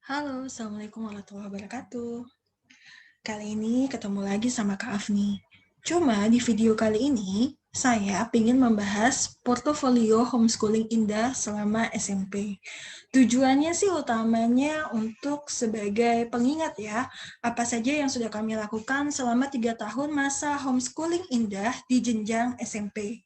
Halo, Assalamualaikum warahmatullahi wabarakatuh. Kali ini ketemu lagi sama Kak Afni. Cuma di video kali ini, saya ingin membahas portofolio homeschooling Indah selama SMP. Tujuannya sih utamanya untuk sebagai pengingat ya, apa saja yang sudah kami lakukan selama 3 tahun masa homeschooling Indah di jenjang SMP.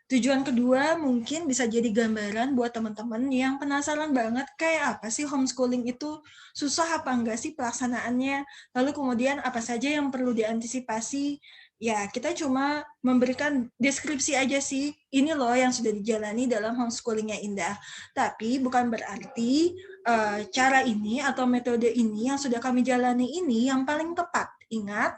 Tujuan kedua mungkin bisa jadi gambaran buat teman-teman yang penasaran banget kayak apa sih homeschooling itu, susah apa enggak sih pelaksanaannya, lalu kemudian apa saja yang perlu diantisipasi. Ya, kita cuma memberikan deskripsi aja sih, ini loh yang sudah dijalani dalam homeschoolingnya Indah. Tapi bukan berarti cara ini atau metode ini yang sudah kami jalani ini yang paling tepat. Ingat,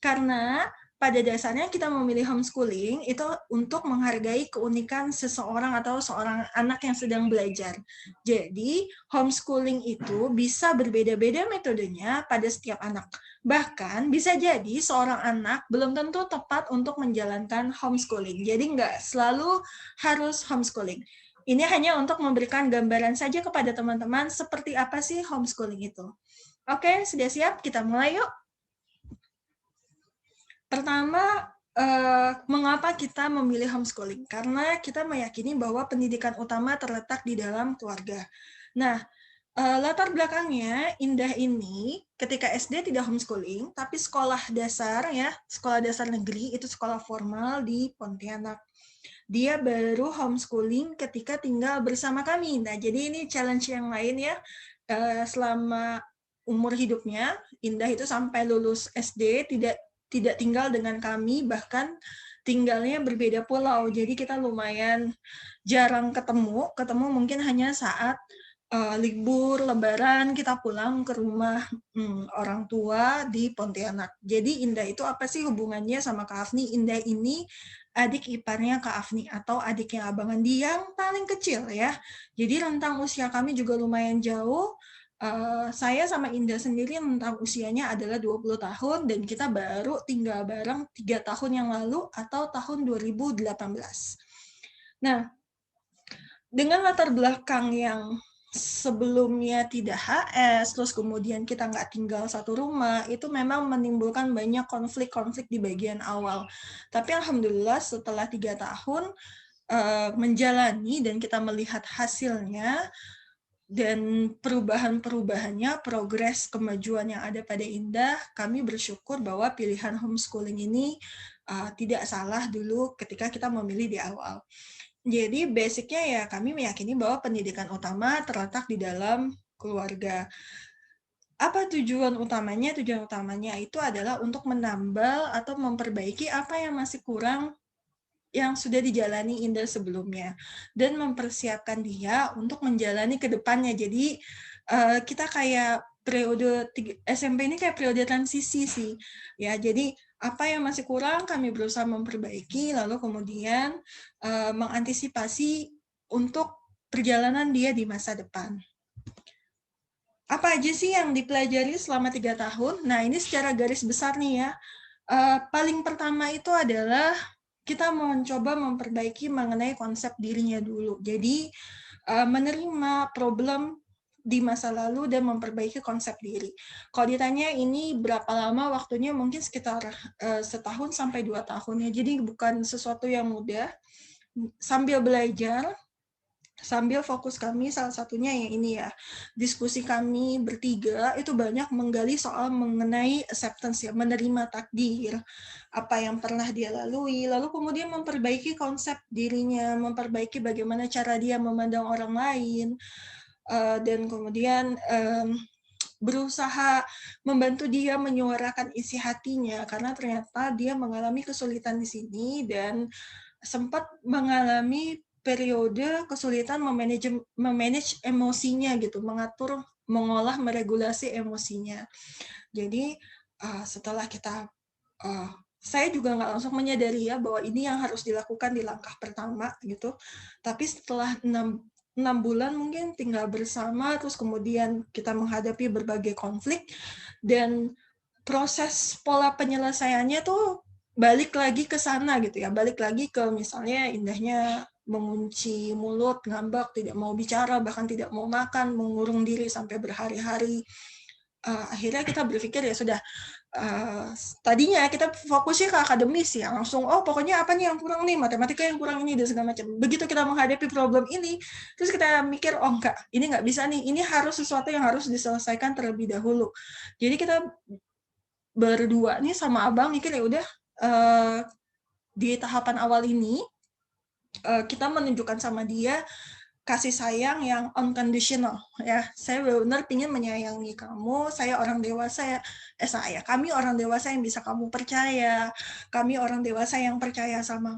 karena pada dasarnya kita memilih homeschooling itu untuk menghargai keunikan seseorang atau seorang anak yang sedang belajar. Jadi, homeschooling itu bisa berbeda-beda metodenya pada setiap anak. Bahkan bisa jadi seorang anak belum tentu tepat untuk menjalankan homeschooling. Jadi nggak selalu harus homeschooling. Ini hanya untuk memberikan gambaran saja kepada teman-teman seperti apa sih homeschooling itu. Oke, sudah siap? Kita mulai yuk. Pertama, mengapa kita memilih homeschooling? Karena kita meyakini bahwa pendidikan utama terletak di dalam keluarga. Nah, latar belakangnya Indah ini ketika SD tidak homeschooling, tapi sekolah dasar ya, sekolah dasar negeri itu sekolah formal di Pontianak. Dia baru homeschooling ketika tinggal bersama kami. Nah, jadi ini challenge yang lain ya. Selama umur hidupnya, Indah itu sampai lulus SD tidak tinggal dengan kami, bahkan tinggalnya berbeda pulau. Jadi kita lumayan jarang ketemu mungkin hanya saat libur Lebaran kita pulang ke rumah orang tua di Pontianak. Jadi Indah itu apa sih hubungannya sama Kak Afni? Indah ini adik iparnya Kak Afni atau adiknya abangan dia yang paling kecil ya. Jadi rentang usia kami juga lumayan jauh. Saya sama Indah sendiri rentang usianya adalah 20 tahun dan kita baru tinggal bareng 3 tahun yang lalu atau tahun 2018. Nah, dengan latar belakang yang sebelumnya tidak HS, terus kemudian kita nggak tinggal satu rumah, itu memang menimbulkan banyak konflik-konflik di bagian awal. Tapi alhamdulillah setelah 3 tahun menjalani dan kita melihat hasilnya dan perubahan-perubahannya, progres kemajuan yang ada pada Indah, kami bersyukur bahwa pilihan homeschooling ini tidak salah dulu ketika kita memilih di awal. Jadi basicnya ya kami meyakini bahwa pendidikan utama terletak di dalam keluarga. Apa tujuan utamanya? Tujuan utamanya itu adalah untuk menambal atau memperbaiki apa yang masih kurang yang sudah dijalani Indah sebelumnya dan mempersiapkan dia untuk menjalani ke depannya. Jadi kita kayak periode SMP ini kayak periode transisi sih. Ya, jadi apa yang masih kurang kami berusaha memperbaiki lalu kemudian mengantisipasi untuk perjalanan dia di masa depan. Apa aja sih yang dipelajari selama 3 tahun? Nah, ini secara garis besar nih ya. Paling pertama itu adalah kita mencoba memperbaiki mengenai konsep dirinya dulu. Jadi, menerima problem di masa lalu dan memperbaiki konsep diri. Kalau ditanya ini berapa lama waktunya, mungkin sekitar setahun sampai 2 tahun ya. Jadi bukan sesuatu yang mudah. Sambil belajar, sambil fokus kami salah satunya yang ini ya, diskusi kami bertiga itu banyak menggali soal mengenai acceptance ya, menerima takdir, apa yang pernah dia lalui, lalu kemudian memperbaiki konsep dirinya, memperbaiki bagaimana cara dia memandang orang lain, dan kemudian berusaha membantu dia menyuarakan isi hatinya karena ternyata dia mengalami kesulitan di sini dan sempat mengalami periode kesulitan memanage emosinya gitu, mengatur, mengolah, meregulasi emosinya. Jadi setelah kita, saya juga nggak langsung menyadari ya bahwa ini yang harus dilakukan di langkah pertama gitu. Tapi setelah 6 bulan mungkin tinggal bersama, terus kemudian kita menghadapi berbagai konflik dan proses pola penyelesaiannya tuh balik lagi ke sana gitu ya, balik lagi ke misalnya Indahnya mengunci mulut, ngambek, tidak mau bicara, bahkan tidak mau makan, mengurung diri sampai berhari-hari. Akhirnya kita berpikir ya sudah, tadinya kita fokusnya ke akademis ya, langsung pokoknya apa nih yang kurang nih, matematika yang kurang ini dan segala macam. Begitu kita menghadapi problem ini, terus kita mikir enggak, ini nggak bisa nih, ini harus sesuatu yang harus diselesaikan terlebih dahulu. Jadi kita berdua nih sama abang mikir ya udah, di tahapan awal ini kita menunjukkan sama dia kasih sayang yang unconditional ya. Saya benar-benar ingin menyayangi kamu, saya orang dewasa ya, kami orang dewasa yang bisa kamu percaya, kami orang dewasa yang percaya sama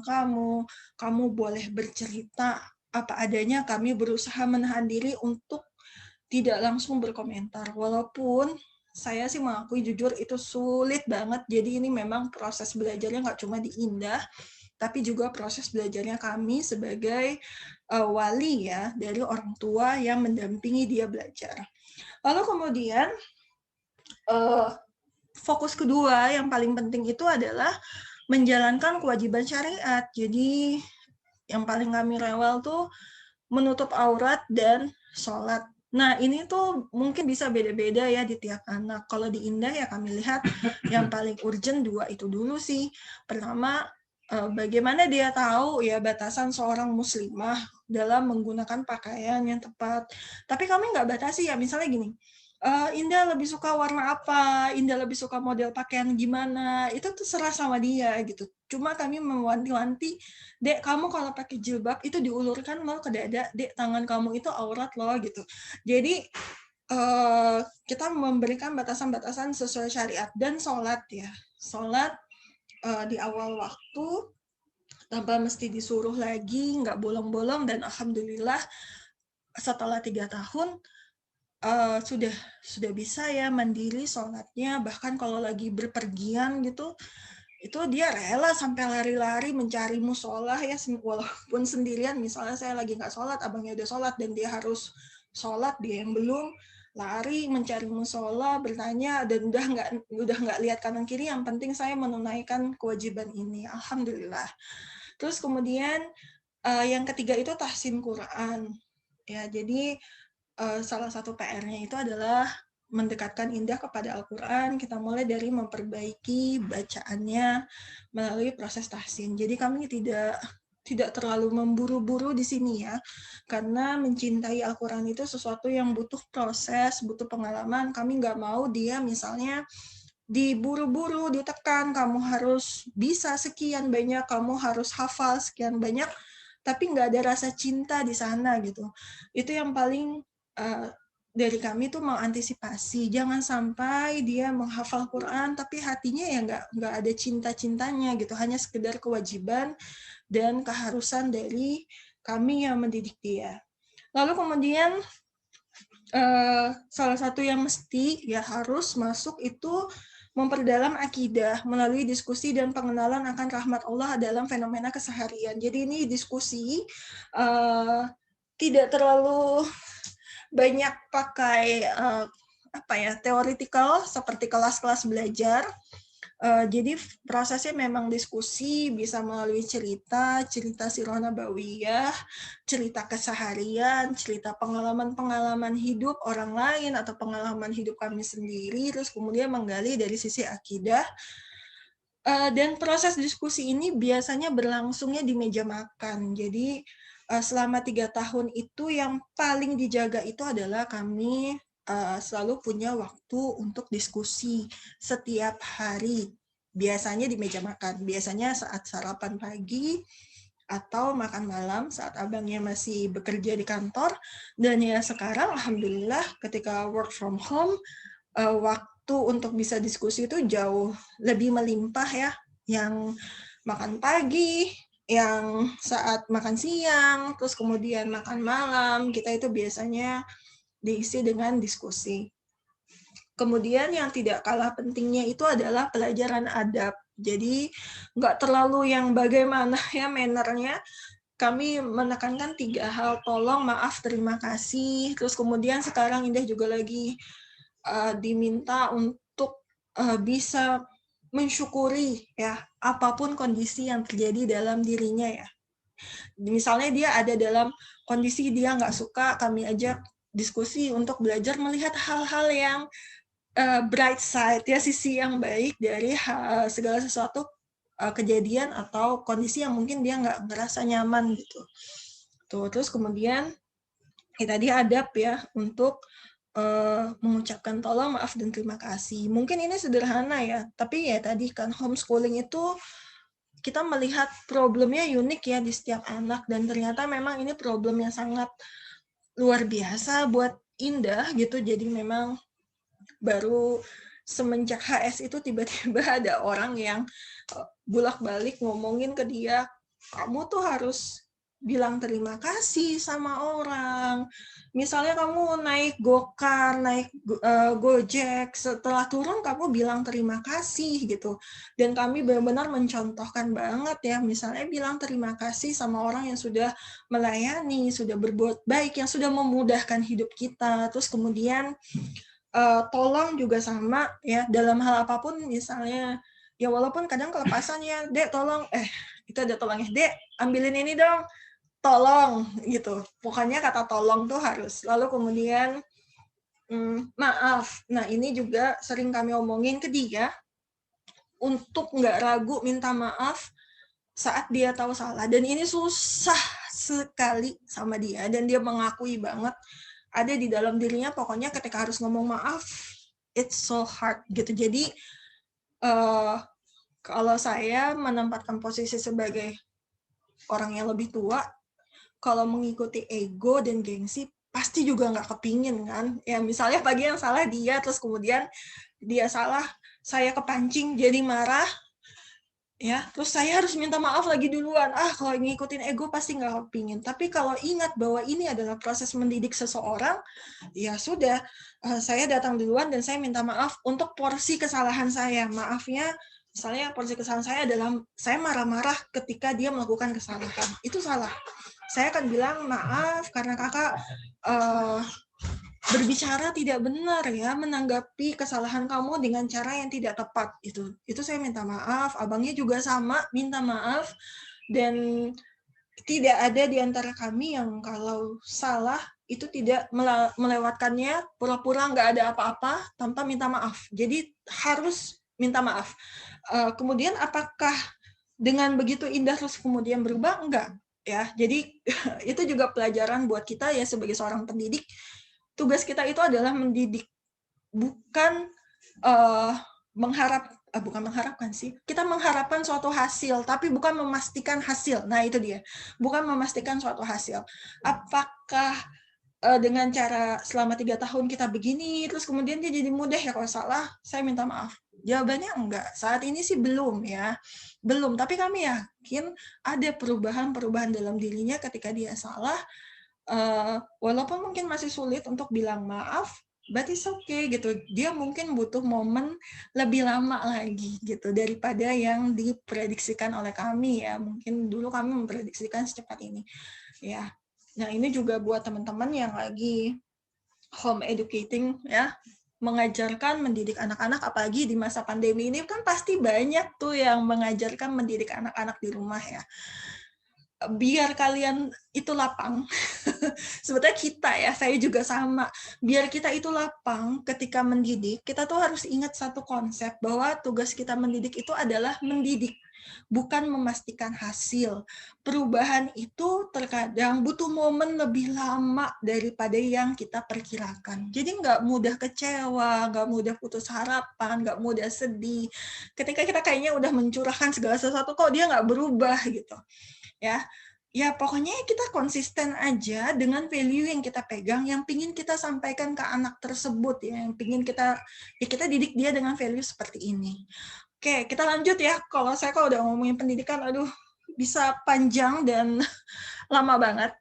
kamu boleh bercerita apa adanya, kami berusaha menahan diri untuk tidak langsung berkomentar, walaupun saya sih mengakui jujur itu sulit banget. Jadi ini memang proses belajarnya nggak cuma di Indah, tapi juga proses belajarnya kami sebagai wali ya, dari orang tua yang mendampingi dia belajar. Lalu kemudian fokus kedua yang paling penting itu adalah menjalankan kewajiban syariat. Jadi yang paling kami rewel tuh menutup aurat dan sholat. Nah, ini tuh mungkin bisa beda-beda ya di tiap anak. Kalau di Indah ya kami lihat yang paling urgent dua itu dulu sih. Pertama, bagaimana dia tahu ya batasan seorang muslimah dalam menggunakan pakaian yang tepat. Tapi kami nggak batasi ya, misalnya gini, Indah lebih suka warna apa, Indah lebih suka model pakaian gimana, itu terserah sama dia gitu. Cuma kami mewanti-wanti, Dek, kamu kalau pakai jilbab itu diulurkan lo ke dada, Dek, tangan kamu itu aurat lo gitu. Jadi kita memberikan batasan-batasan sesuai syariat. Dan sholat ya, sholat di awal waktu tanpa mesti disuruh lagi, nggak bolong-bolong, dan alhamdulillah setelah 3 tahun sudah bisa ya mandiri sholatnya. Bahkan kalau lagi berpergian gitu, itu dia rela sampai lari-lari mencari musola ya, walaupun sendirian. Misalnya saya lagi nggak sholat, abangnya udah sholat dan dia harus sholat, dia yang belum, lari mencari musola, bertanya, dan udah nggak lihat kanan kiri, yang penting saya menunaikan kewajiban ini, alhamdulillah. Terus kemudian yang ketiga itu tahsin Quran ya. Jadi salah satu PR-nya itu adalah mendekatkan Indah kepada Al-Quran. Kita mulai dari memperbaiki bacaannya melalui proses tahsin. Jadi kami tidak terlalu memburu-buru di sini ya, karena mencintai Al-Quran itu sesuatu yang butuh proses, butuh pengalaman. Kami nggak mau dia misalnya diburu-buru, ditekan, kamu harus bisa sekian banyak, kamu harus hafal sekian banyak, tapi nggak ada rasa cinta di sana gitu. Itu yang paling dari kami tuh mau antisipasi, jangan sampai dia menghafal Quran tapi hatinya ya nggak ada cinta-cintanya gitu, hanya sekedar kewajiban dan keharusan dari kami yang mendidik dia. Lalu kemudian salah satu yang mesti ya harus masuk itu memperdalam akidah melalui diskusi dan pengenalan akan rahmat Allah dalam fenomena keseharian. Jadi ini diskusi tidak terlalu banyak pakai teoritikal seperti kelas-kelas belajar. Jadi prosesnya memang diskusi, bisa melalui cerita sirah nabawiyah, cerita keseharian, cerita pengalaman-pengalaman hidup orang lain atau pengalaman hidup kami sendiri, terus kemudian menggali dari sisi akidah. Dan proses diskusi ini biasanya berlangsungnya di meja makan. Jadi selama 3 tahun itu yang paling dijaga itu adalah kami selalu punya waktu untuk diskusi setiap hari. Biasanya di meja makan, biasanya saat sarapan pagi atau makan malam saat abangnya masih bekerja di kantor. Dan ya sekarang alhamdulillah ketika work from home, waktu untuk bisa diskusi itu jauh lebih melimpah ya. Yang makan pagi, yang saat makan siang, terus kemudian makan malam, kita itu biasanya diisi dengan diskusi. Kemudian yang tidak kalah pentingnya itu adalah pelajaran adab. Jadi nggak terlalu yang bagaimana ya mannernya, kami menekankan 3 hal, tolong, maaf, terima kasih. Terus kemudian sekarang Indah juga lagi diminta untuk bisa mensyukuri ya apapun kondisi yang terjadi dalam dirinya ya. Misalnya dia ada dalam kondisi dia nggak suka, kami ajak diskusi untuk belajar melihat hal-hal yang bright side, ya sisi yang baik dari segala sesuatu kejadian atau kondisi yang mungkin dia nggak ngerasa nyaman gitu. Tuh, terus kemudian kita diadap ya untuk mengucapkan tolong, maaf, dan terima kasih. Mungkin ini sederhana ya, tapi ya tadi kan homeschooling itu kita melihat problemnya unik ya di setiap anak, dan ternyata memang ini problem yang sangat luar biasa buat Indah gitu. Jadi memang baru semenjak HS itu tiba-tiba ada orang yang bolak-balik ngomongin ke dia, kamu tuh harus bilang terima kasih sama orang. Misalnya kamu naik Gokar, naik Gojek, setelah turun kamu bilang terima kasih gitu. Dan kami benar-benar mencontohkan banget ya, misalnya bilang terima kasih sama orang yang sudah melayani, sudah berbuat baik, yang sudah memudahkan hidup kita. Terus kemudian tolong juga sama ya, dalam hal apapun, misalnya ya walaupun kadang kelepasan ya, Dek tolong, itu ada tolongnya, Dek ambilin ini dong, tolong gitu. Pokoknya kata tolong tuh harus. Lalu kemudian maaf. Nah ini juga sering kami omongin ke dia untuk nggak ragu minta maaf saat dia tahu salah. Dan ini susah sekali sama dia, dan dia mengakui banget ada di dalam dirinya, pokoknya ketika harus ngomong maaf, it's so hard gitu. Jadi kalau saya menempatkan posisi sebagai orang yang lebih tua, kalau mengikuti ego dan gengsi, pasti juga nggak kepingin kan. Ya misalnya pagi yang salah dia, terus kemudian dia salah, saya kepancing jadi marah, ya terus saya harus minta maaf lagi duluan. Kalau ngikutin ego pasti nggak kepingin. Tapi kalau ingat bahwa ini adalah proses mendidik seseorang, ya sudah, saya datang duluan dan saya minta maaf untuk porsi kesalahan saya. Maafnya, misalnya porsi kesalahan saya adalah saya marah-marah ketika dia melakukan kesalahan, itu salah. Saya akan bilang, maaf karena kakak berbicara tidak benar ya, menanggapi kesalahan kamu dengan cara yang tidak tepat. Itu saya minta maaf. Abangnya juga sama, minta maaf. Dan tidak ada di antara kami yang kalau salah itu tidak melewatkannya pura-pura nggak ada apa-apa tanpa minta maaf. Jadi harus minta maaf. Kemudian apakah dengan begitu Indah terus kemudian berubah? Enggak. Ya, jadi itu juga pelajaran buat kita ya sebagai seorang pendidik. Tugas kita itu adalah mendidik, bukan bukan mengharapkan sih. Kita mengharapkan suatu hasil, tapi bukan memastikan hasil. Nah, itu dia. Bukan memastikan suatu hasil. Apakah dengan cara selama 3 tahun kita begini, terus kemudian dia jadi mudah ya, kalau salah, saya minta maaf. Jawabannya enggak. Saat ini sih belum ya. Belum, tapi kami yakin ada perubahan-perubahan dalam dirinya ketika dia salah, walaupun mungkin masih sulit untuk bilang maaf, but it's okay gitu. Dia mungkin butuh momen lebih lama lagi gitu daripada yang diprediksikan oleh kami ya. Mungkin dulu kami memprediksikan secepat ini. Ya. Nah, ini juga buat teman-teman yang lagi home educating ya, mengajarkan mendidik anak-anak, apalagi di masa pandemi ini kan pasti banyak tuh yang mengajarkan mendidik anak-anak di rumah ya. Biar kalian itu lapang, sebetulnya kita ya, saya juga sama, biar kita itu lapang ketika mendidik, kita tuh harus ingat satu konsep, bahwa tugas kita mendidik itu adalah mendidik, bukan memastikan hasil. Perubahan itu terkadang butuh momen lebih lama daripada yang kita perkirakan. Jadi nggak mudah kecewa, nggak mudah putus harapan, nggak mudah sedih. Ketika kita kayaknya udah mencurahkan segala sesuatu, kok dia nggak berubah gitu. Ya pokoknya kita konsisten aja dengan value yang kita pegang, yang pingin kita sampaikan ke anak tersebut ya, yang pingin kita didik dia dengan value seperti ini. Oke, kita lanjut ya. Kalau udah ngomongin pendidikan, aduh bisa panjang dan lama banget.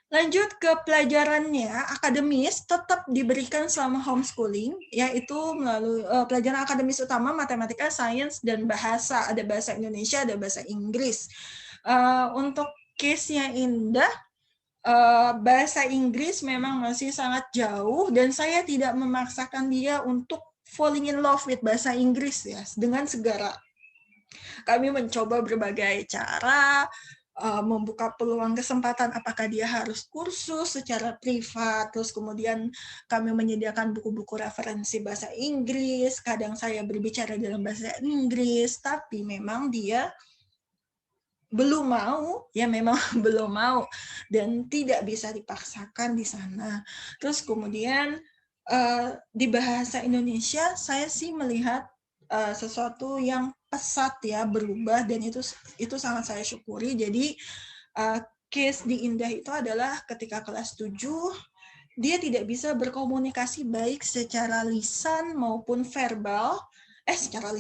Lanjut ke pelajarannya, akademis tetap diberikan selama homeschooling, yaitu melalui pelajaran akademis utama, matematika, sains, dan bahasa. Ada bahasa Indonesia, ada bahasa Inggris. Untuk case-nya Indah, bahasa Inggris memang masih sangat jauh, dan saya tidak memaksakan dia untuk falling in love with bahasa Inggris ya, dengan segera. Kami mencoba berbagai cara, membuka peluang kesempatan, apakah dia harus kursus secara privat, terus kemudian kami menyediakan buku-buku referensi bahasa Inggris, kadang saya berbicara dalam bahasa Inggris, tapi memang dia belum mau, ya memang belum mau, dan tidak bisa dipaksakan di sana. Terus kemudian di bahasa Indonesia, saya sih melihat sesuatu yang pesat ya, berubah, dan itu sangat saya syukuri. Jadi case di Indah itu adalah ketika kelas 7, dia tidak bisa berkomunikasi baik secara lisan maupun verbal, secara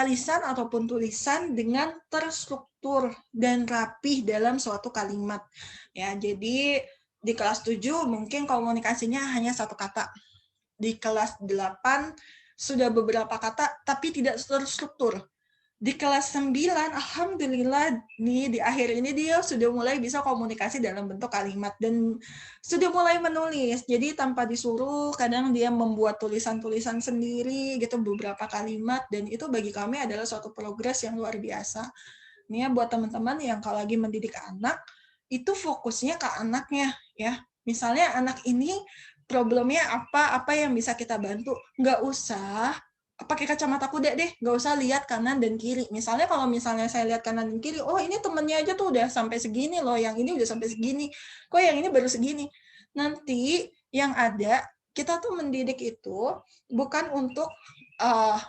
lisan ataupun tulisan dengan terstruktur dan rapih dalam suatu kalimat. Ya, jadi di kelas 7 mungkin komunikasinya hanya satu kata. Di kelas 8 sudah beberapa kata tapi tidak terstruktur. Di kelas 9, alhamdulillah nih di akhir ini dia sudah mulai bisa komunikasi dalam bentuk kalimat dan sudah mulai menulis. Jadi tanpa disuruh, kadang dia membuat tulisan-tulisan sendiri gitu beberapa kalimat, dan itu bagi kami adalah suatu progres yang luar biasa. Ini ya buat teman-teman yang kalau lagi mendidik anak, itu fokusnya ke anaknya ya. Misalnya anak ini problemnya apa yang bisa kita bantu. Nggak usah pakai kacamata kuda deh, nggak usah lihat kanan dan kiri. Misalnya kalau misalnya saya lihat kanan dan kiri, oh ini temennya aja tuh udah sampai segini loh, yang ini udah sampai segini, kok yang ini baru segini. Nanti yang ada, kita tuh mendidik itu bukan untuk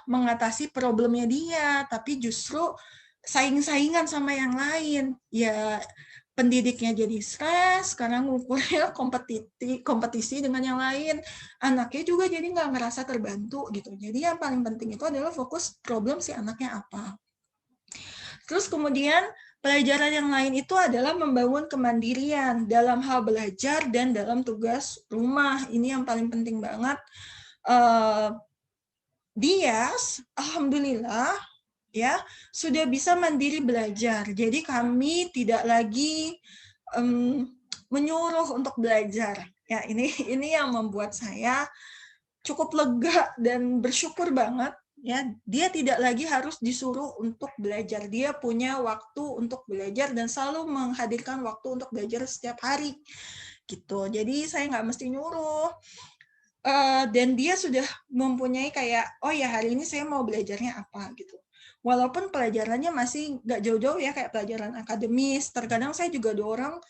mengatasi problemnya dia, tapi justru saing-saingan sama yang lain. Ya pendidiknya jadi stres, karena ngukurnya kompetisi dengan yang lain, anaknya juga jadi nggak ngerasa terbantu gitu. Jadi yang paling penting itu adalah fokus problem si anaknya apa. Terus kemudian pelajaran yang lain itu adalah membangun kemandirian dalam hal belajar dan dalam tugas rumah. Ini yang paling penting banget. Dia, alhamdulillah, ya sudah bisa mandiri belajar. Jadi kami tidak lagi menyuruh untuk belajar. Ya, ini yang membuat saya cukup lega dan bersyukur banget ya. Dia tidak lagi harus disuruh untuk belajar. Dia punya waktu untuk belajar dan selalu menghadirkan waktu untuk belajar setiap hari. Gitu. Jadi saya nggak mesti nyuruh. Dan dia sudah mempunyai kayak, oh ya hari ini saya mau belajarnya apa gitu. Walaupun pelajarannya masih nggak jauh-jauh ya, kayak pelajaran akademis. Terkadang saya juga dorong,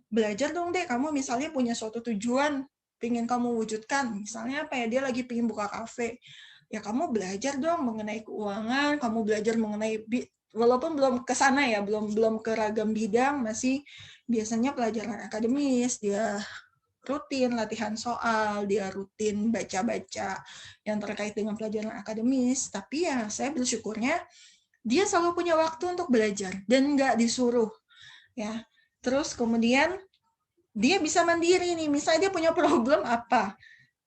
belajar dong deh, kamu misalnya punya suatu tujuan, pengen kamu wujudkan. Misalnya apa ya, dia lagi pengen buka kafe. Ya kamu belajar dong mengenai keuangan, kamu belajar mengenai, walaupun belum ke sana ya, belum ke ragam bidang, masih biasanya pelajaran akademis, dia rutin latihan soal, dia rutin baca-baca yang terkait dengan pelajaran akademis, tapi ya saya bersyukurnya dia selalu punya waktu untuk belajar dan nggak disuruh ya. Terus kemudian dia bisa mandiri nih, misalnya dia punya problem apa,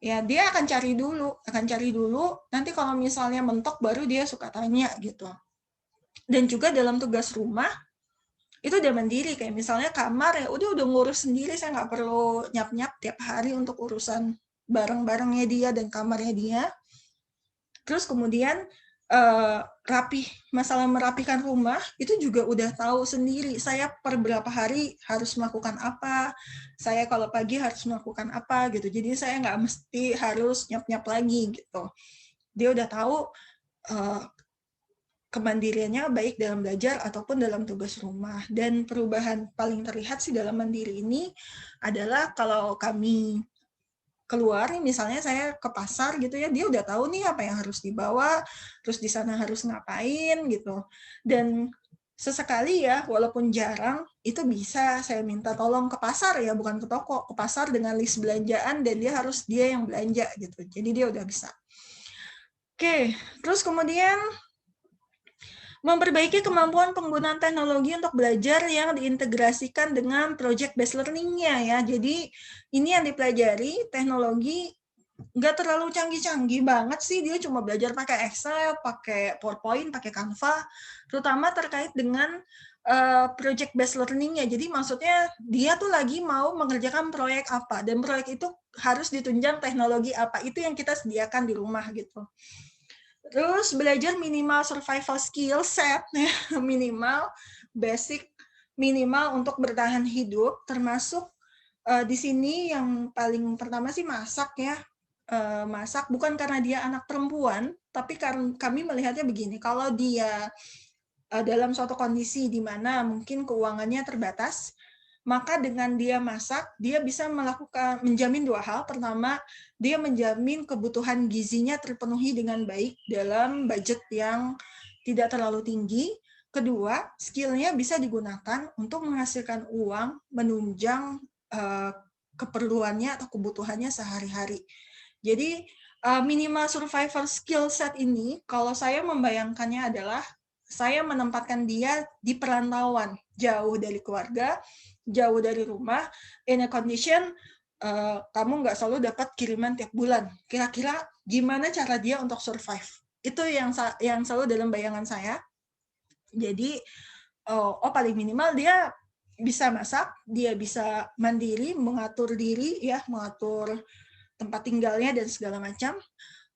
ya dia akan cari dulu, nanti kalau misalnya mentok baru dia suka tanya gitu. Dan juga dalam tugas rumah itu udah mandiri, kayak misalnya kamar ya udah ngurus sendiri, saya nggak perlu nyap-nyap tiap hari untuk urusan barang-barangnya dia dan kamarnya dia. Terus kemudian masalah merapikan rumah itu juga udah tahu sendiri, saya per berapa hari harus melakukan apa, saya kalau pagi harus melakukan apa gitu. Jadi saya nggak mesti harus nyap-nyap lagi gitu. Dia udah tahu kemandiriannya baik dalam belajar ataupun dalam tugas rumah. Dan perubahan paling terlihat sih dalam mandiri ini adalah kalau kami keluar, misalnya saya ke pasar gitu ya, dia udah tahu nih apa yang harus dibawa, terus di sana harus ngapain gitu. Dan sesekali ya, walaupun jarang, itu bisa saya minta tolong ke pasar ya, bukan ke toko, ke pasar dengan list belanjaan, dan dia yang belanja gitu. Jadi dia udah bisa. Oke, terus kemudian memperbaiki kemampuan penggunaan teknologi untuk belajar yang diintegrasikan dengan project-based learning-nya ya. Jadi ini yang dipelajari, teknologi nggak terlalu canggih-canggih banget sih, dia cuma belajar pakai Excel, pakai PowerPoint, pakai Canva, terutama terkait dengan project-based learning-nya. Jadi maksudnya dia tuh lagi mau mengerjakan proyek apa, dan proyek itu harus ditunjang teknologi apa, itu yang kita sediakan di rumah gitu. Terus belajar minimal survival skill set, minimal basic minimal untuk bertahan hidup, termasuk di sini yang paling pertama sih masak ya. Masak bukan karena dia anak perempuan, tapi karena kami melihatnya begini, kalau dia dalam suatu kondisi di mana mungkin keuangannya terbatas, maka dengan dia masak, dia bisa menjamin dua hal. Pertama, dia menjamin kebutuhan gizinya terpenuhi dengan baik dalam budget yang tidak terlalu tinggi. Kedua, skill-nya bisa digunakan untuk menghasilkan uang, menunjang keperluannya atau kebutuhannya sehari-hari. Jadi, minimal survivor skill set ini, kalau saya membayangkannya adalah saya menempatkan dia di perantauan, jauh dari keluarga, jauh dari rumah, in a condition kamu nggak selalu dapat kiriman tiap bulan. Kira-kira gimana cara dia untuk survive? Itu yang selalu dalam bayangan saya. Jadi, paling minimal dia bisa masak, dia bisa mandiri, mengatur diri, ya, mengatur tempat tinggalnya dan segala macam.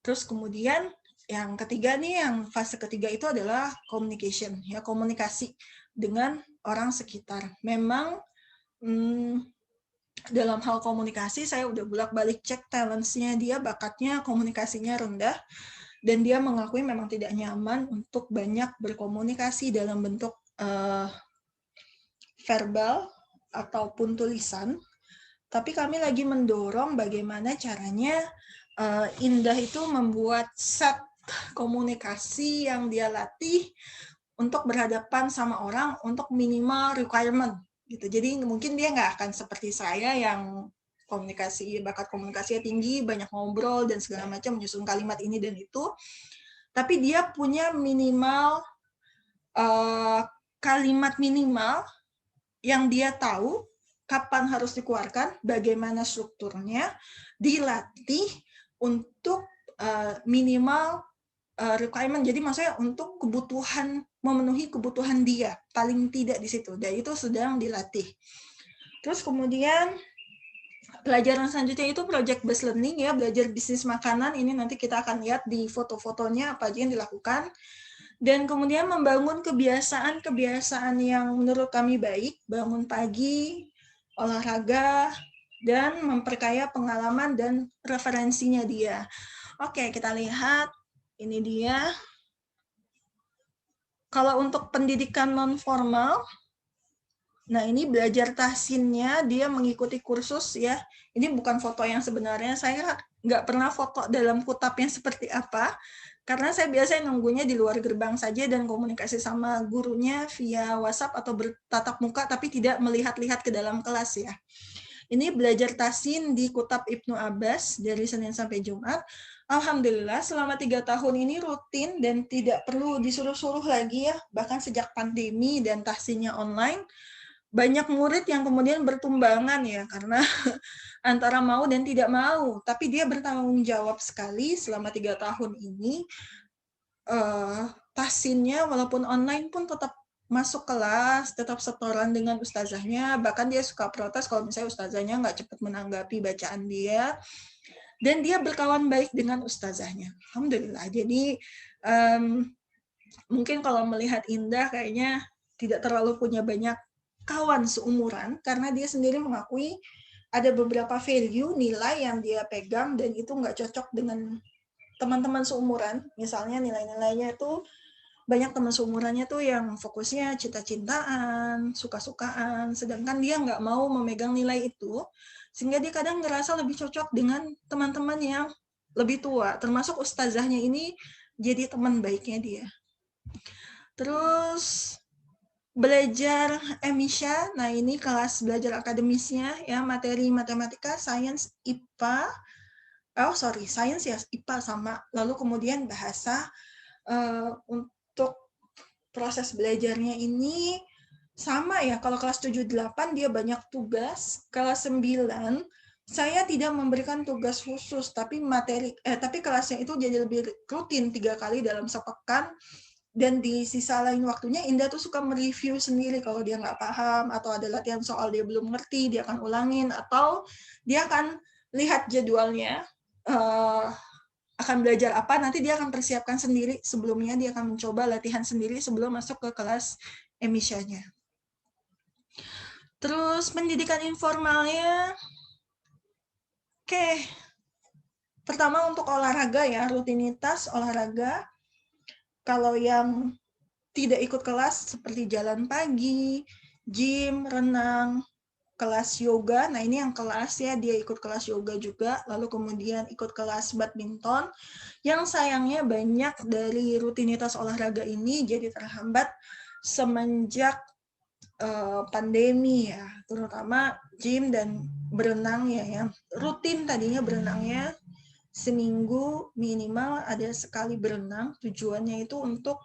Terus kemudian yang ketiga nih, yang fase ketiga itu adalah communication, ya, komunikasi dengan orang sekitar. Memang dalam hal komunikasi saya udah bolak-balik cek talents-nya dia, bakatnya komunikasinya rendah, dan dia mengakui memang tidak nyaman untuk banyak berkomunikasi dalam bentuk verbal ataupun tulisan. Tapi kami lagi mendorong bagaimana caranya Indah itu membuat set komunikasi yang dia latih untuk berhadapan sama orang untuk minimal requirement gitu. Jadi mungkin dia nggak akan seperti saya yang bakat komunikasinya tinggi, banyak ngobrol dan segala macam, menyusun kalimat ini dan itu. Tapi dia punya minimal kalimat minimal yang dia tahu kapan harus dikeluarkan, bagaimana strukturnya, dilatih untuk minimal requirement. Jadi maksudnya untuk kebutuhan, memenuhi kebutuhan dia, paling tidak di situ. Dan itu sedang dilatih. Terus kemudian pelajaran selanjutnya itu project based learning, ya, belajar bisnis makanan. Ini nanti kita akan lihat di foto-fotonya apa aja yang dilakukan. Dan kemudian membangun kebiasaan-kebiasaan yang menurut kami baik, bangun pagi, olahraga, dan memperkaya pengalaman dan referensinya dia. Oke, kita lihat. Ini dia. Kalau untuk pendidikan non-formal, nah ini belajar tahsinnya, dia mengikuti kursus ya. Ini bukan foto yang sebenarnya, saya nggak pernah foto dalam kutapnya seperti apa, karena saya biasanya nunggunya di luar gerbang saja dan komunikasi sama gurunya via WhatsApp atau bertatap muka, tapi tidak melihat-lihat ke dalam kelas ya. Ini belajar tahsin di Kutab Ibnu Abbas dari Senin sampai Jumat. Alhamdulillah selama 3 tahun ini rutin dan tidak perlu disuruh-suruh lagi ya, bahkan sejak pandemi dan tahsinnya online, banyak murid yang kemudian bertumbangan ya, karena antara mau dan tidak mau, tapi dia bertanggung jawab sekali selama 3 tahun ini. Tahsinnya walaupun online pun tetap masuk kelas, tetap setoran dengan ustazahnya, bahkan dia suka protes kalau misalnya ustazahnya nggak cepat menanggapi bacaan dia, dan dia berkawan baik dengan ustazahnya. Alhamdulillah. Jadi mungkin kalau melihat Indah kayaknya tidak terlalu punya banyak kawan seumuran, karena dia sendiri mengakui ada beberapa value, nilai yang dia pegang dan itu nggak cocok dengan teman-teman seumuran. Misalnya nilai-nilainya itu banyak teman seumurannya tuh yang fokusnya cinta-cintaan, suka-sukaan, sedangkan dia nggak mau memegang nilai itu, sehingga dia kadang ngerasa lebih cocok dengan teman-teman yang lebih tua, termasuk ustazahnya ini jadi teman baiknya dia. Terus belajar Emisha, nah ini kelas belajar akademisnya ya, materi matematika, sains, IPA, sains ya, IPA sama, lalu kemudian bahasa. Untuk proses belajarnya ini sama ya, kalau kelas 7-8 dia banyak tugas, kelas 9 saya tidak memberikan tugas khusus, tapi kelasnya itu jadi lebih rutin 3 kali dalam sepekan, dan di sisa lain waktunya Indah tuh suka mereview sendiri kalau dia nggak paham, atau ada latihan soal dia belum ngerti, dia akan ulangin, atau dia akan lihat jadwalnya, akan belajar apa, nanti dia akan persiapkan sendiri sebelumnya, dia akan mencoba latihan sendiri sebelum masuk ke kelas emisinya. Terus pendidikan informalnya, oke. Pertama untuk olahraga ya, rutinitas olahraga. Kalau yang tidak ikut kelas seperti jalan pagi, gym, renang, kelas yoga. Nah, ini yang kelas ya, dia ikut kelas yoga juga, lalu kemudian ikut kelas badminton. Yang sayangnya banyak dari rutinitas olahraga ini jadi terhambat semenjak pandemi ya, terutama gym dan berenang ya, yang rutin tadinya berenangnya seminggu minimal ada sekali berenang, tujuannya itu untuk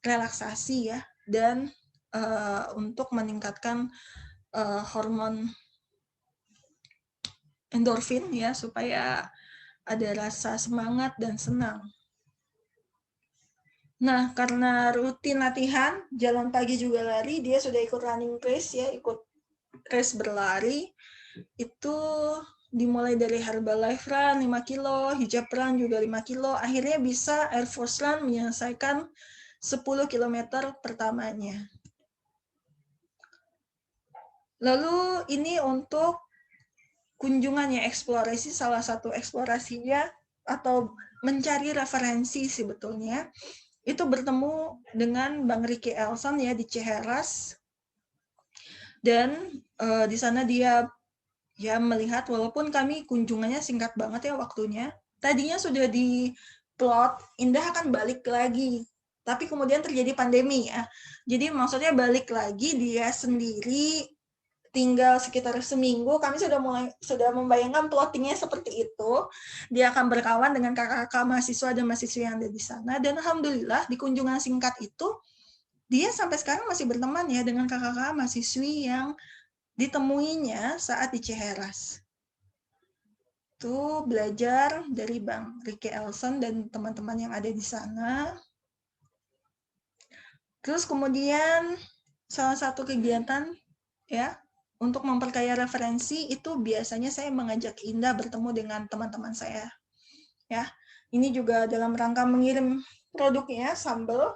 relaksasi ya, dan untuk meningkatkan hormon endorfin ya, supaya ada rasa semangat dan senang. Nah, karena rutin latihan, jalan pagi juga lari, dia sudah ikut running race ya, ikut race berlari. Itu dimulai dari Herbalife Run 5 kilo, Hijab Run juga 5 kilo, akhirnya bisa Air Force Run menyelesaikan 10 km pertamanya. Lalu ini untuk kunjungannya, eksplorasi, salah satu eksplorasinya atau mencari referensi sebetulnya, itu bertemu dengan Bang Ricky Elson ya di Ciheras, dan di sana dia ya melihat, walaupun kami kunjungannya singkat banget ya waktunya, tadinya sudah di plot Indah akan balik lagi, tapi kemudian terjadi pandemi ya, jadi maksudnya balik lagi dia sendiri, tinggal sekitar seminggu, kami sudah membayangkan plottingnya seperti itu. Dia akan berkawan dengan kakak-kakak mahasiswa dan mahasiswa yang ada di sana. Dan alhamdulillah di kunjungan singkat itu, dia sampai sekarang masih berteman ya dengan kakak-kakak mahasiswi yang ditemuinya saat di Ciheras. Itu belajar dari Bang Ricky Elson dan teman-teman yang ada di sana. Terus kemudian salah satu kegiatan ya untuk memperkaya referensi itu biasanya saya mengajak Indah bertemu dengan teman-teman saya. Ya, ini juga dalam rangka mengirim produknya sambal.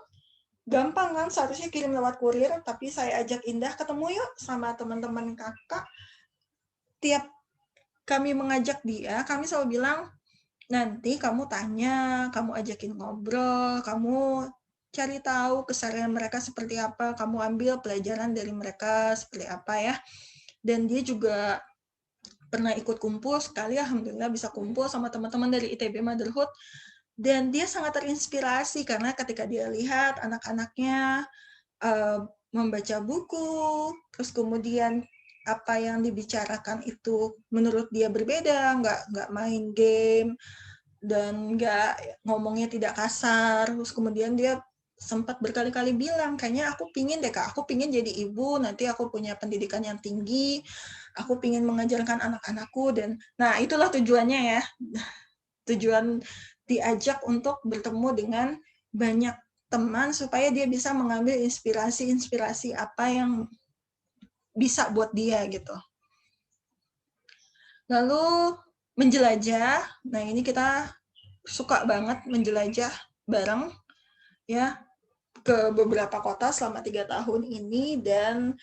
Gampang kan, seharusnya kirim lewat kurir, tapi saya ajak Indah ketemu yuk sama teman-teman kakak. Tiap kami mengajak dia, kami selalu bilang, nanti kamu tanya, kamu ajakin ngobrol, kamu cari tahu keseharian mereka seperti apa, kamu ambil pelajaran dari mereka seperti apa ya. Dan dia juga pernah ikut kumpul sekali, alhamdulillah bisa kumpul sama teman-teman dari ITB Motherhood, dan dia sangat terinspirasi karena ketika dia lihat anak-anaknya membaca buku, terus kemudian apa yang dibicarakan itu menurut dia berbeda, nggak main game, dan nggak ngomongnya tidak kasar, terus kemudian dia sempat berkali-kali bilang, kayaknya aku pingin deh kak, aku pingin jadi ibu, nanti aku punya pendidikan yang tinggi, aku pingin mengajarkan anak-anakku, dan nah itulah tujuannya ya, tujuan diajak untuk bertemu dengan banyak teman supaya dia bisa mengambil inspirasi-inspirasi apa yang bisa buat dia gitu. Lalu menjelajah, nah ini kita suka banget menjelajah bareng ya ke beberapa kota selama 3 tahun ini, dan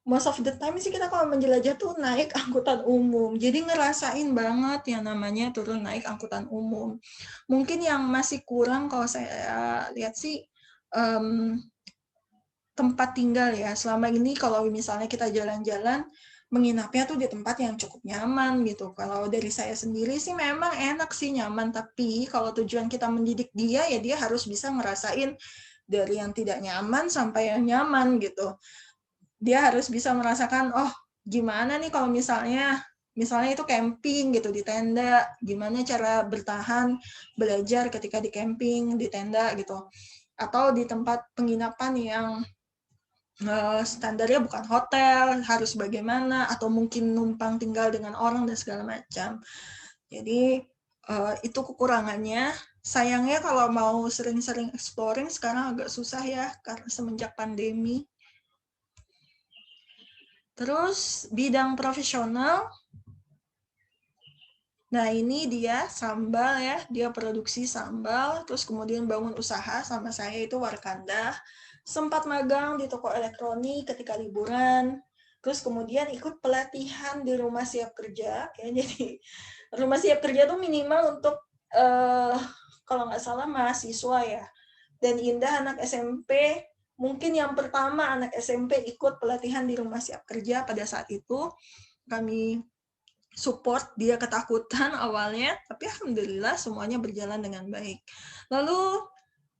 most of the time sih kita kalau menjelajah tuh naik angkutan umum. Jadi ngerasain banget yang namanya turun naik angkutan umum. Mungkin yang masih kurang kalau saya lihat sih tempat tinggal ya. Selama ini kalau misalnya kita jalan-jalan, menginapnya tuh di tempat yang cukup nyaman gitu. Kalau dari saya sendiri sih memang enak sih, nyaman, tapi kalau tujuan kita mendidik dia ya dia harus bisa ngerasain dari yang tidak nyaman sampai yang nyaman gitu. Dia harus bisa merasakan, oh gimana nih kalau misalnya itu camping gitu di tenda, gimana cara bertahan belajar ketika di camping di tenda gitu, atau di tempat penginapan yang standarnya bukan hotel, harus bagaimana, atau mungkin numpang tinggal dengan orang dan segala macam. Jadi itu kekurangannya. Sayangnya kalau mau sering-sering exploring sekarang agak susah ya karena semenjak pandemi. Terus bidang profesional, nah ini dia sambal ya, dia produksi sambal, terus kemudian bangun usaha sama saya itu Warkanda. sempat magang di toko elektronik ketika liburan, terus kemudian ikut pelatihan di rumah siap kerja, ya. Jadi rumah siap kerja tuh minimal untuk kalau nggak salah mahasiswa ya. Dan Indah anak SMP, mungkin yang pertama anak SMP ikut pelatihan di rumah siap kerja pada saat itu. Kami support, dia ketakutan awalnya, tapi alhamdulillah semuanya berjalan dengan baik. Lalu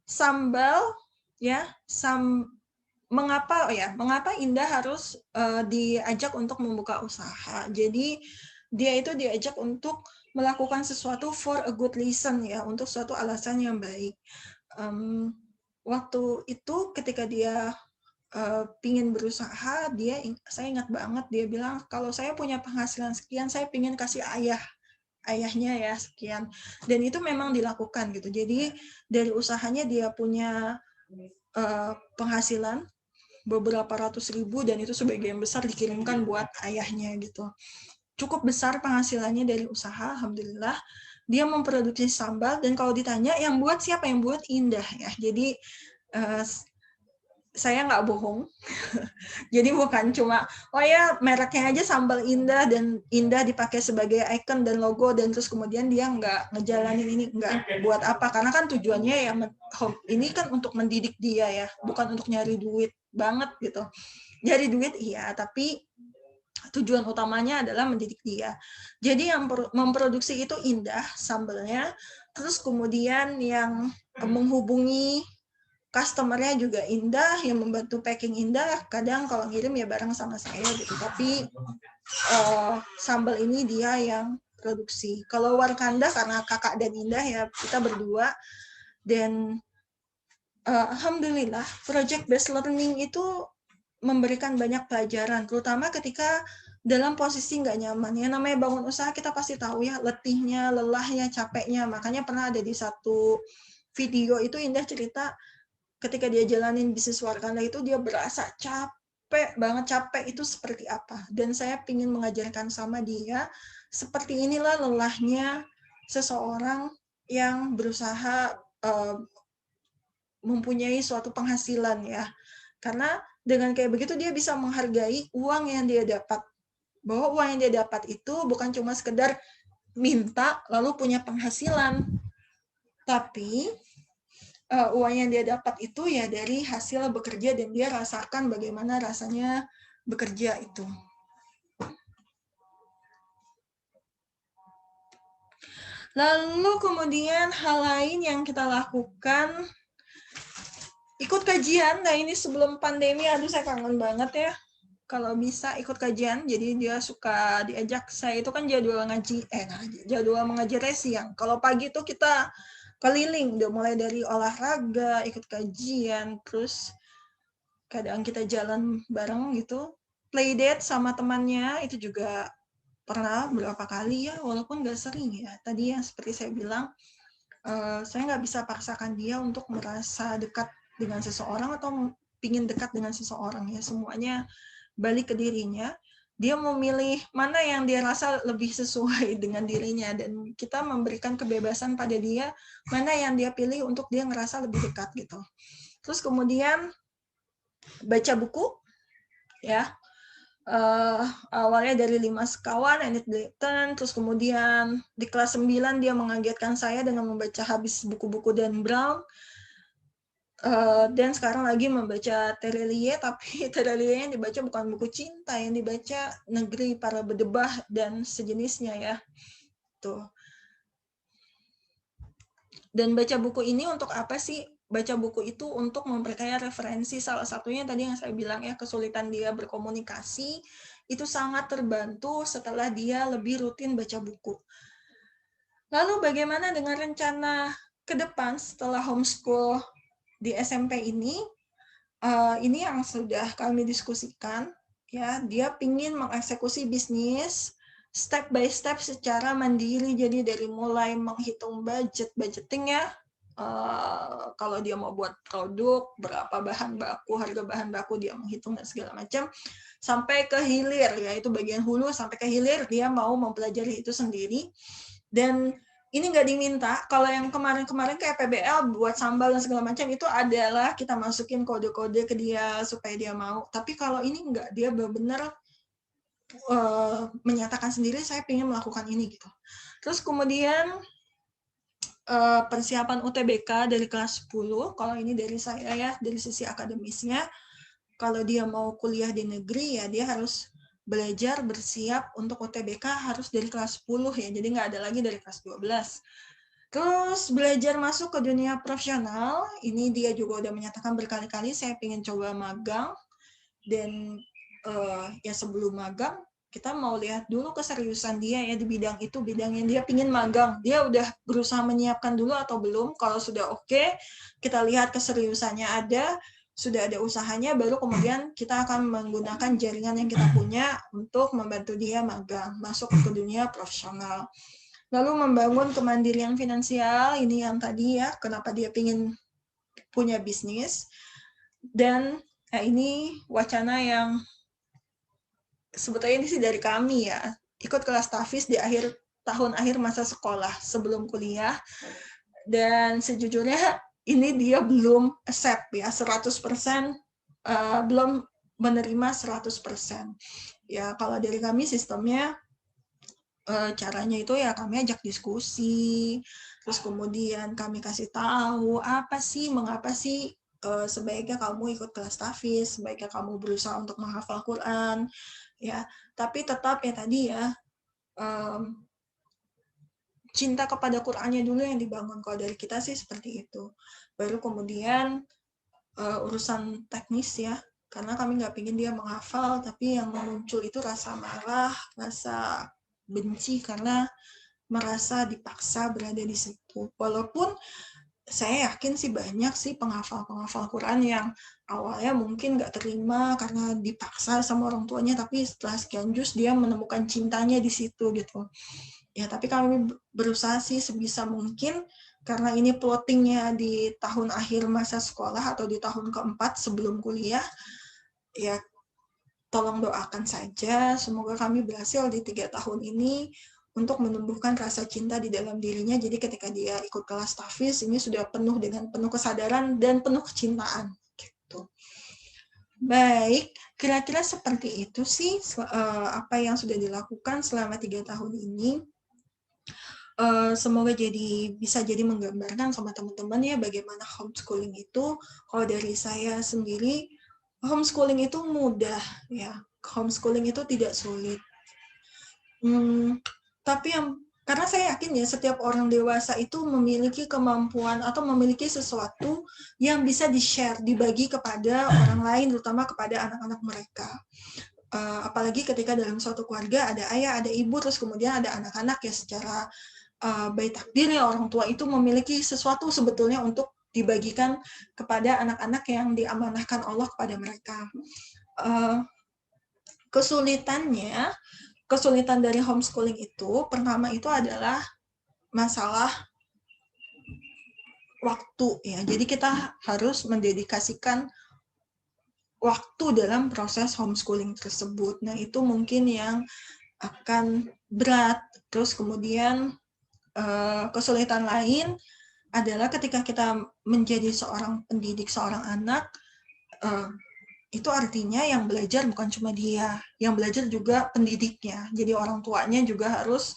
sambal, ya, mengapa Indah harus diajak untuk membuka usaha. Jadi dia itu diajak untuk melakukan sesuatu for a good reason, ya, untuk suatu alasan yang baik. Waktu itu ketika dia pingin berusaha, saya ingat banget dia bilang, kalau saya punya penghasilan sekian, saya pingin kasih ayahnya ya sekian. Dan itu memang dilakukan gitu. Jadi dari usahanya dia punya penghasilan beberapa ratus ribu, dan itu sebagian besar dikirimkan buat ayahnya gitu. Cukup besar penghasilannya dari usaha, alhamdulillah. Dia memproduksi sambal, dan kalau ditanya yang buat siapa, yang buat Indah ya. Jadi saya nggak bohong. Jadi bukan cuma, oh ya mereknya aja sambal Indah, dan Indah dipakai sebagai icon dan logo, dan terus kemudian dia nggak ngejalanin ini, nggak buat apa. Karena kan tujuannya ya, ini kan untuk mendidik dia ya, bukan untuk nyari duit banget gitu. Nyari duit iya, tapi tujuan utamanya adalah mendidik dia. Jadi yang memproduksi itu Indah sambalnya, terus kemudian yang menghubungi customer-nya juga Indah, yang membantu packing Indah. Kadang kalau ngirim ya bareng sama saya gitu, tapi sambal ini dia yang produksi. Kalau Warkanda karena kakak dan Indah ya, kita berdua. Dan alhamdulillah project based learning itu memberikan banyak pelajaran, terutama ketika dalam posisi nggak nyaman. Ya namanya bangun usaha, kita pasti tahu ya letihnya, lelahnya, capeknya. Makanya pernah ada di satu video itu Indah cerita ketika dia jalanin bisnis Warkanda itu dia berasa capek banget. Capek itu seperti apa, dan saya ingin mengajarkan sama dia seperti inilah lelahnya seseorang yang berusaha mempunyai suatu penghasilan ya. Karena dengan kayak begitu dia bisa menghargai uang yang dia dapat, bahwa uang yang dia dapat itu bukan cuma sekedar minta lalu punya penghasilan, tapi uang yang dia dapat itu ya dari hasil bekerja, dan dia rasakan bagaimana rasanya bekerja itu. Lalu kemudian hal lain yang kita lakukan, ikut kajian. Nah ini sebelum pandemi, aduh saya kangen banget ya kalau bisa ikut kajian. Jadi dia suka diajak, saya itu kan jadwal jadwal mengajarnya siang. Kalau pagi itu kita keliling, udah mulai dari olahraga, ikut kajian, terus kadang kita jalan bareng gitu, playdate sama temannya itu juga pernah beberapa kali ya, walaupun nggak sering ya. Tadi yang seperti saya bilang, saya nggak bisa paksakan dia untuk merasa dekat dengan seseorang atau pingin dekat dengan seseorang ya. Semuanya balik ke dirinya. Dia memilih mana yang dia rasa lebih sesuai dengan dirinya, dan kita memberikan kebebasan pada dia mana yang dia pilih untuk dia ngerasa lebih dekat gitu. Terus kemudian baca buku ya. Awalnya dari 5 sekawan, Enid Blyton, terus kemudian di kelas 9 dia mengagetkan saya dengan membaca habis buku-buku Dan Brown, dan sekarang lagi membaca Terelie, tapi Terelie yang dibaca bukan buku cinta, yang dibaca Negeri Para Berdebah dan sejenisnya ya. Tuh. Dan baca buku ini untuk apa sih? Baca buku itu untuk memperkaya referensi. Salah satunya tadi yang saya bilang ya, kesulitan dia berkomunikasi itu sangat terbantu setelah dia lebih rutin baca buku. Lalu bagaimana dengan rencana ke depan setelah homeschool di SMP ini? Ini yang sudah kami diskusikan. Ya, dia ingin mengeksekusi bisnis step by step secara mandiri. Jadi dari mulai menghitung budgeting ya. Kalau dia mau buat produk, berapa bahan baku, harga bahan baku dia menghitung dan segala macam, sampai ke hilir, yaitu bagian hulu sampai ke hilir dia mau mempelajari itu sendiri. Dan ini nggak diminta. Kalau yang kemarin-kemarin kayak PBL buat sambal dan segala macam itu adalah kita masukin kode-kode ke dia supaya dia mau. Tapi kalau ini nggak, dia benar-benar menyatakan sendiri saya ingin melakukan ini gitu. Terus kemudian persiapan UTBK dari kelas 10, kalau ini dari saya ya, dari sisi akademisnya, kalau dia mau kuliah di negeri ya dia harus belajar bersiap untuk UTBK harus dari kelas 10 ya, jadi nggak ada lagi dari kelas 12. Terus belajar masuk ke dunia profesional, ini dia juga udah menyatakan berkali-kali saya ingin coba magang, dan ya sebelum magang kita mau lihat dulu keseriusan dia ya di bidang itu, bidang yang dia pingin magang. Dia udah berusaha menyiapkan dulu atau belum? Kalau sudah oke, kita lihat keseriusannya ada, sudah ada usahanya, baru kemudian kita akan menggunakan jaringan yang kita punya untuk membantu dia magang, masuk ke dunia profesional. Lalu membangun kemandirian finansial, ini yang tadi ya, kenapa dia pingin punya bisnis. Dan ini wacana yang sebetulnya ini sih dari kami ya, ikut kelas TAFIS di tahun akhir masa sekolah sebelum kuliah, dan sejujurnya ini dia belum accept ya 100%, belum menerima 100%. Ya kalau dari kami sistemnya caranya itu ya kami ajak diskusi, terus kemudian kami kasih tahu mengapa sih sebaiknya kamu ikut kelas TAFIS, sebaiknya kamu berusaha untuk menghafal Quran, ya. Tapi tetap ya tadi ya, cinta kepada Qurannya dulu yang dibangun. Kalau dari kita sih seperti itu. Baru kemudian urusan teknis ya, karena kami nggak ingin dia menghafal, tapi yang muncul itu rasa marah, rasa benci karena merasa dipaksa berada di situ. Walaupun saya yakin sih banyak sih penghafal-penghafal Quran yang awalnya mungkin nggak terima karena dipaksa sama orang tuanya, tapi setelah sekian juz dia menemukan cintanya di situ gitu. Ya, tapi kami berusaha sih sebisa mungkin, karena ini plottingnya di tahun akhir masa sekolah atau di tahun keempat sebelum kuliah, ya tolong doakan saja, semoga kami berhasil di 3 tahun ini untuk menumbuhkan rasa cinta di dalam dirinya. Jadi ketika dia ikut kelas TAFIS, ini sudah penuh dengan penuh kesadaran dan penuh kecintaan. Gitu. Baik, kira-kira seperti itu sih apa yang sudah dilakukan selama 3 tahun ini. Semoga bisa jadi menggambarkan sama teman-teman ya bagaimana homeschooling itu. Kalau dari saya sendiri, homeschooling itu mudah ya. Homeschooling itu tidak sulit. Tapi karena saya yakin ya setiap orang dewasa itu memiliki kemampuan atau memiliki sesuatu yang bisa di-share, dibagi kepada orang lain, terutama kepada anak-anak mereka. Apalagi ketika dalam suatu keluarga ada ayah, ada ibu, terus kemudian ada anak-anak ya, secara baik takdir ya orang tua itu memiliki sesuatu sebetulnya untuk dibagikan kepada anak-anak yang diamanahkan Allah kepada mereka. Kesulitan dari homeschooling itu, pertama itu adalah masalah waktu ya. Jadi kita harus mendedikasikan waktu dalam proses homeschooling tersebut. Nah, itu mungkin yang akan berat. Terus kemudian kesulitan lain adalah ketika kita menjadi seorang pendidik seorang anak, itu artinya yang belajar bukan cuma dia, yang belajar juga pendidiknya. Jadi orang tuanya juga harus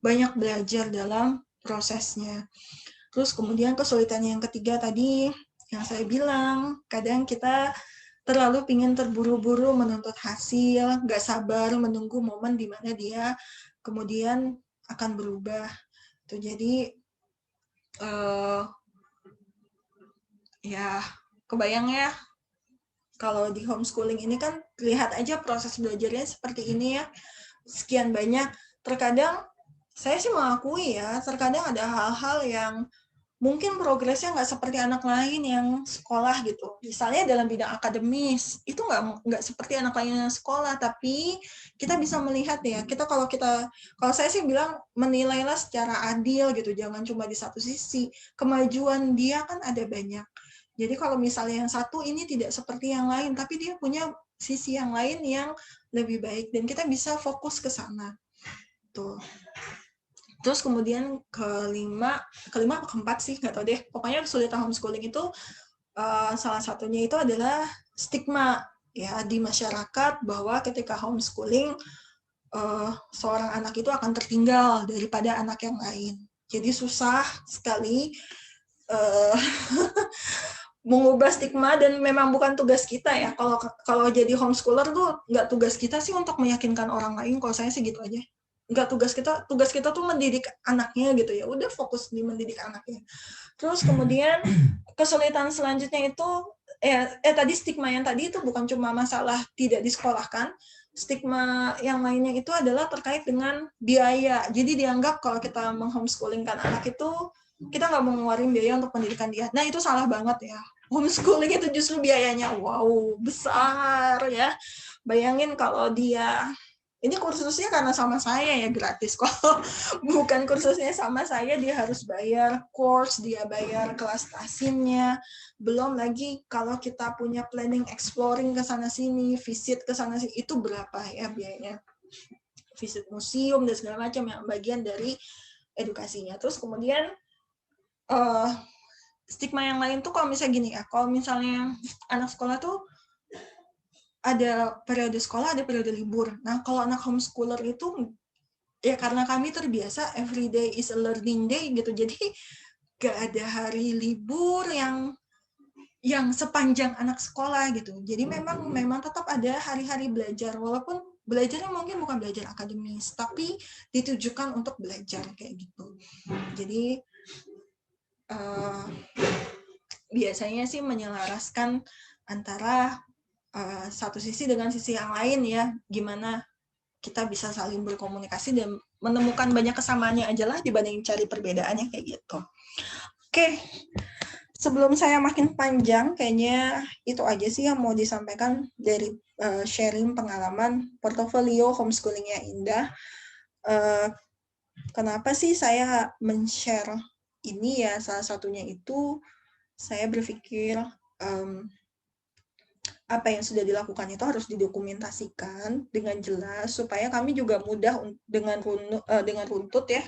banyak belajar dalam prosesnya. Terus kemudian kesulitan yang ketiga tadi yang saya bilang, kadang kita terlalu ingin terburu-buru menuntut hasil, nggak sabar menunggu momen di mana dia kemudian akan berubah. Jadi ya kebayang ya, kalau di homeschooling ini kan lihat aja proses belajarnya seperti ini ya, sekian banyak. Terkadang saya sih mengakui ya, terkadang ada hal-hal yang mungkin progresnya nggak seperti anak lain yang sekolah gitu. Misalnya dalam bidang akademis, itu nggak seperti anak lain yang sekolah, tapi kita bisa melihat ya, kalau saya sih bilang menilailah secara adil gitu, jangan cuma di satu sisi. Kemajuan dia kan ada banyak. Jadi kalau misalnya yang satu ini tidak seperti yang lain, tapi dia punya sisi yang lain yang lebih baik, dan kita bisa fokus ke sana. Tuh. Terus kemudian kelima apa keempat sih, nggak tahu deh. Pokoknya kesulitan homeschooling itu salah satunya itu adalah stigma ya di masyarakat bahwa ketika homeschooling seorang anak itu akan tertinggal daripada anak yang lain. Jadi susah sekali mengubah stigma, dan memang bukan tugas kita ya. Kalau jadi homeschooler tuh nggak tugas kita sih untuk meyakinkan orang lain. Kalau saya sih gitu aja. Nggak tugas kita tuh mendidik anaknya gitu ya. Udah fokus di mendidik anaknya. Terus kemudian kesulitan selanjutnya itu tadi stigma yang tadi itu bukan cuma masalah tidak disekolahkan. Stigma yang lainnya itu adalah terkait dengan biaya. Jadi dianggap kalau kita menghomeschoolingkan anak itu kita nggak mau ngeluarin biaya untuk pendidikan dia. Nah itu salah banget ya. Homeschooling itu justru biayanya wow besar ya. Bayangin kalau dia ini kursusnya karena sama saya ya gratis, kalau bukan kursusnya sama saya dia harus bayar course, dia bayar kelas tasinnya, belum lagi kalau kita punya planning exploring ke sana sini, visit ke sana sini, itu berapa ya biayanya, visit museum dan segala macam yang bagian dari edukasinya. Terus kemudian stigma yang lain tuh kalau misalnya gini ya, kalau misalnya anak sekolah tuh ada periode sekolah, ada periode libur. Nah, kalau anak homeschooler itu ya karena kami terbiasa every day is a learning day gitu. Jadi gak ada hari libur yang sepanjang anak sekolah gitu. Jadi memang tetap ada hari-hari belajar, walaupun belajarnya mungkin bukan belajar akademis, tapi ditujukan untuk belajar kayak gitu. Jadi biasanya sih menyelaraskan antara satu sisi dengan sisi yang lain ya, gimana kita bisa saling berkomunikasi dan menemukan banyak kesamaannya aja lah dibanding cari perbedaannya kayak gitu. Oke, sebelum saya makin panjang, kayaknya itu aja sih yang mau disampaikan dari sharing pengalaman portofolio homeschoolingnya Indah. Kenapa sih saya men-share ini ya, salah satunya itu saya berpikir apa yang sudah dilakukan itu harus didokumentasikan dengan jelas supaya kami juga mudah dengan runtut ya,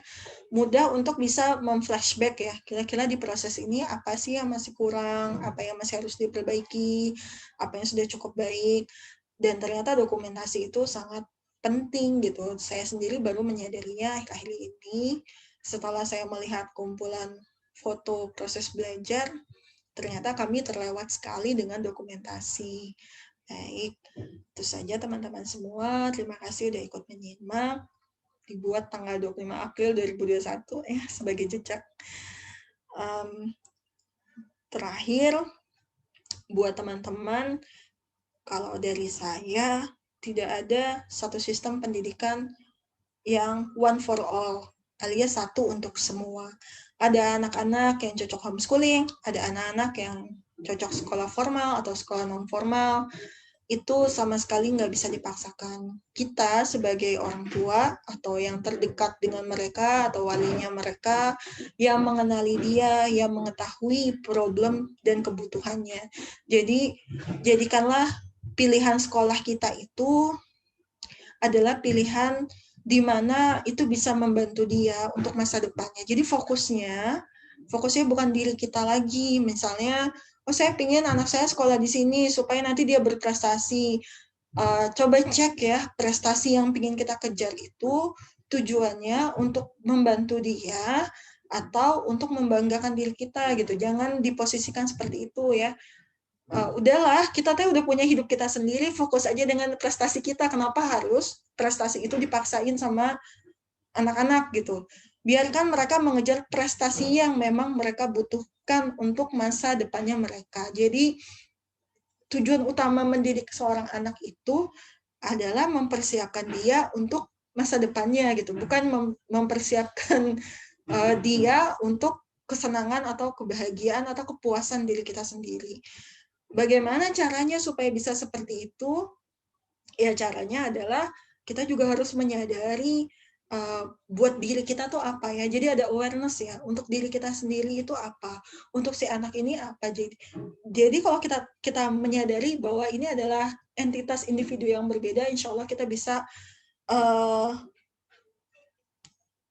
mudah untuk bisa memflashback ya, kira-kira di proses ini apa sih yang masih kurang, apa yang masih harus diperbaiki, apa yang sudah cukup baik, dan ternyata dokumentasi itu sangat penting gitu. Saya sendiri baru menyadarinya akhir-akhir ini setelah saya melihat kumpulan foto proses belajar. Ternyata kami terlewat sekali dengan dokumentasi. Baik, itu saja teman-teman semua. Terima kasih sudah ikut menyimak. Dibuat tanggal 25 April 2021 ya sebagai jejak. Terakhir, buat teman-teman, kalau dari saya tidak ada satu sistem pendidikan yang one for all, alias satu untuk semua. Ada anak-anak yang cocok homeschooling, ada anak-anak yang cocok sekolah formal atau sekolah non formal. Itu sama sekali nggak bisa dipaksakan. Kita sebagai orang tua atau yang terdekat dengan mereka atau walinya mereka, yang mengenali dia, yang mengetahui problem dan kebutuhannya. Jadi jadikanlah pilihan sekolah kita itu adalah pilihan di mana itu bisa membantu dia untuk masa depannya. Jadi fokusnya bukan diri kita lagi. Misalnya, oh saya ingin anak saya sekolah di sini supaya nanti dia berprestasi. Coba cek ya, prestasi yang ingin kita kejar itu tujuannya untuk membantu dia atau untuk membanggakan diri kita gitu. Jangan diposisikan seperti itu ya. Udahlah, kita tuh udah punya hidup kita sendiri, fokus aja dengan prestasi kita. Kenapa harus prestasi itu dipaksain sama anak-anak gitu? Biarkan mereka mengejar prestasi yang memang mereka butuhkan untuk masa depannya mereka. Jadi tujuan utama mendidik seorang anak itu adalah mempersiapkan dia untuk masa depannya gitu, bukan mempersiapkan dia untuk kesenangan atau kebahagiaan atau kepuasan diri kita sendiri. Bagaimana caranya supaya bisa seperti itu? Ya caranya adalah kita juga harus menyadari buat diri kita tuh apa ya. Jadi ada awareness ya, untuk diri kita sendiri itu apa, untuk si anak ini apa. Jadi kalau kita menyadari bahwa ini adalah entitas individu yang berbeda, insya Allah kita bisa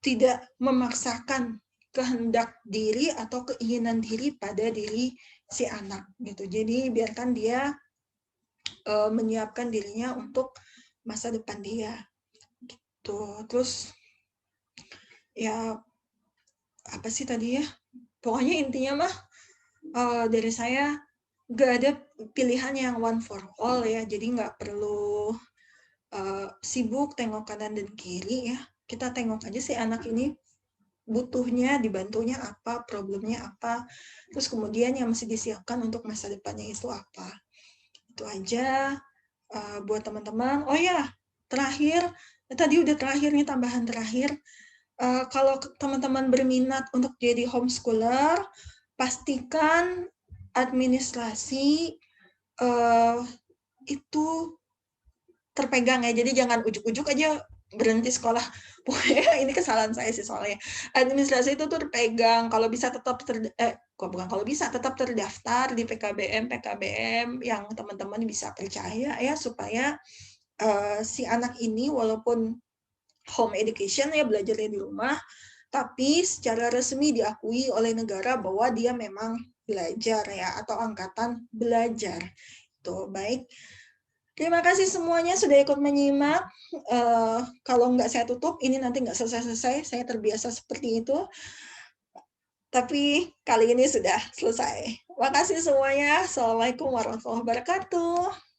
tidak memaksakan kehendak diri atau keinginan diri pada diri si anak gitu. Jadi biarkan dia menyiapkan dirinya untuk masa depan dia. Gitu. Terus ya apa sih tadi ya? Pokoknya intinya mah dari saya nggak ada pilihan yang one for all ya. Jadi nggak perlu sibuk tengok kanan dan kiri ya. Kita tengok aja si anak ini butuhnya, dibantunya apa, problemnya apa, terus kemudian yang mesti disiapkan untuk masa depannya itu apa. Itu aja buat teman-teman. Oh ya, terakhir, tadi udah terakhir nih, tambahan terakhir. Kalau teman-teman berminat untuk jadi homeschooler, pastikan administrasi itu terpegang ya. Jadi jangan ujuk-ujuk aja berhenti sekolah. Pokoknya ini kesalahan saya sih soalnya. Administrasi itu tuh terpegang. Kalau bisa tetap kalau bisa tetap terdaftar di PKBM yang teman-teman bisa percaya ya, supaya si anak ini walaupun home education ya, belajarnya di rumah, tapi secara resmi diakui oleh negara bahwa dia memang belajar ya, atau angkatan belajar. Itu baik. Terima kasih semuanya sudah ikut menyimak. Kalau nggak saya tutup, ini nanti nggak selesai-selesai. Saya terbiasa seperti itu. Tapi kali ini sudah selesai. Terima kasih semuanya. Assalamualaikum warahmatullahi wabarakatuh.